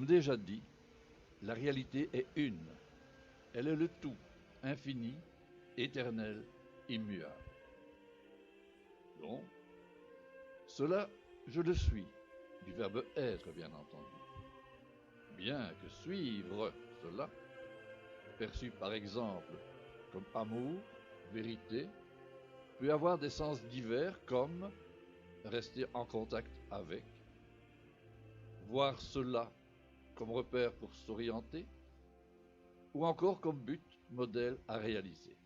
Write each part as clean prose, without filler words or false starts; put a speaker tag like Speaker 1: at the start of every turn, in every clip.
Speaker 1: Comme déjà dit, la réalité est une. Elle est le tout, infini, éternel, immuable. Donc, cela, je le suis, du verbe être, bien entendu. Bien que suivre cela, perçu par exemple comme amour, vérité, peut avoir des sens divers comme rester en contact avec, voir cela comme repère pour s'orienter, ou encore comme but, modèle à réaliser.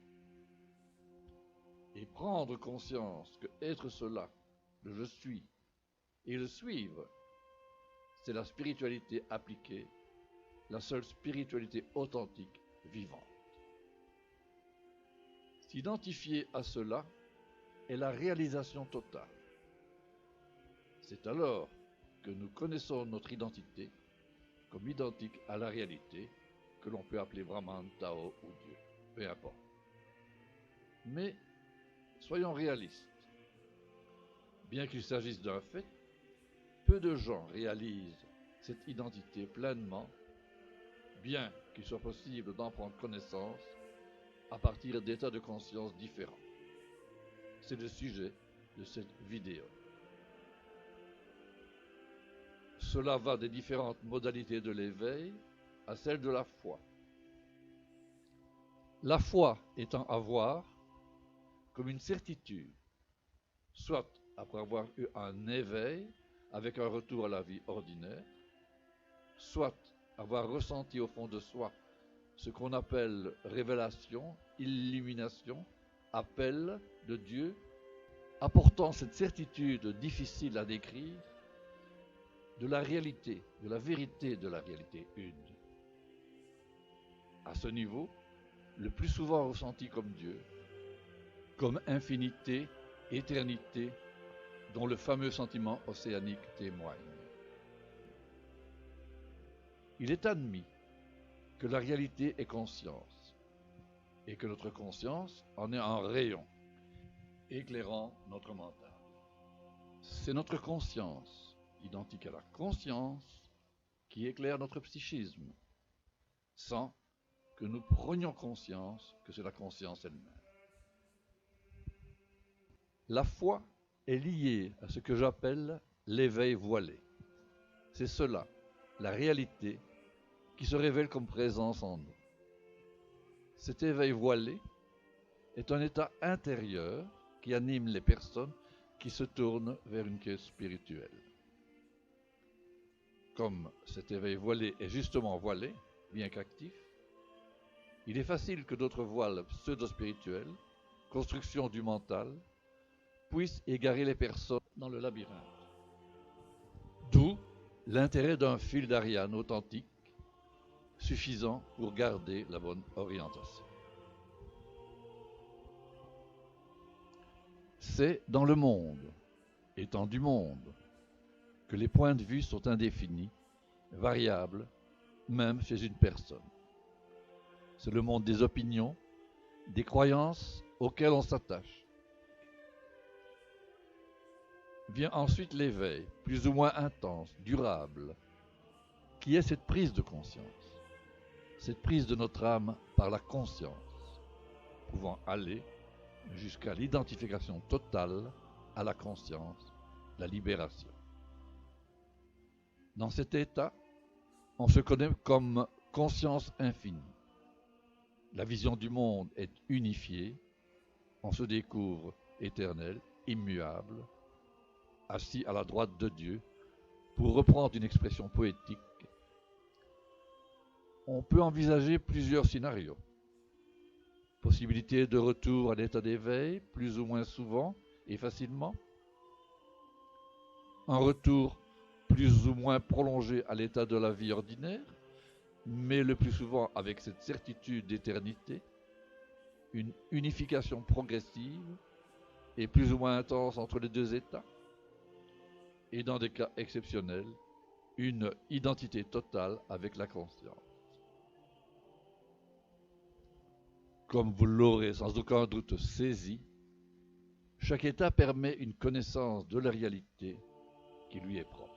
Speaker 1: Et prendre conscience que être cela, le je suis, et le suivre, c'est la spiritualité appliquée, la seule spiritualité authentique, vivante. S'identifier à cela est la réalisation totale. C'est alors que nous connaissons notre identité comme identique à la réalité, que l'on peut appeler Brahman, Tao ou Dieu, peu importe. Mais soyons réalistes. Bien qu'il s'agisse d'un fait, peu de gens réalisent cette identité pleinement, bien qu'il soit possible d'en prendre connaissance à partir d'états de conscience différents. C'est le sujet de cette vidéo. Cela va des différentes modalités de l'éveil à celle de la foi. La foi étant à voir comme une certitude, soit après avoir eu un éveil avec un retour à la vie ordinaire, soit avoir ressenti au fond de soi ce qu'on appelle révélation, illumination, appel de Dieu, apportant cette certitude difficile à décrire de la réalité, de la vérité de la réalité une. À ce niveau, le plus souvent ressenti comme Dieu, comme infinité, éternité, dont le fameux sentiment océanique témoigne. Il est admis que la réalité est conscience, et que notre conscience en est un rayon, éclairant notre mental. C'est notre conscience, identique à la conscience, qui éclaire notre psychisme, sans que nous prenions conscience que c'est la conscience elle-même. La foi est liée à ce que j'appelle l'éveil voilé. C'est cela, la réalité, qui se révèle comme présence en nous. Cet éveil voilé est un état intérieur qui anime les personnes qui se tournent vers une quête spirituelle. Comme cet éveil voilé est justement voilé, bien qu'actif, il est facile que d'autres voiles pseudo-spirituels, construction du mental, puissent égarer les personnes dans le labyrinthe. D'où l'intérêt d'un fil d'Ariane authentique, suffisant pour garder la bonne orientation. C'est dans le monde, étant du monde, que les points de vue sont indéfinis, variables, même chez une personne. C'est le monde des opinions, des croyances auxquelles on s'attache. Vient ensuite l'éveil, plus ou moins intense, durable, qui est cette prise de conscience, cette prise de notre âme par la conscience, pouvant aller jusqu'à l'identification totale à la conscience, la libération. Dans cet état, on se connaît comme conscience infinie. La vision du monde est unifiée, on se découvre éternel, immuable, assis à la droite de Dieu. Pour reprendre une expression poétique, on peut envisager plusieurs scénarios. Possibilité de retour à l'état d'éveil, plus ou moins souvent et facilement. Un retour plus ou moins prolongé à l'état de la vie ordinaire, mais le plus souvent avec cette certitude d'éternité. Une unification progressive et plus ou moins intense entre les deux états. Et dans des cas exceptionnels, une identité totale avec la conscience. Comme vous l'aurez sans aucun doute saisi, chaque état permet une connaissance de la réalité qui lui est propre.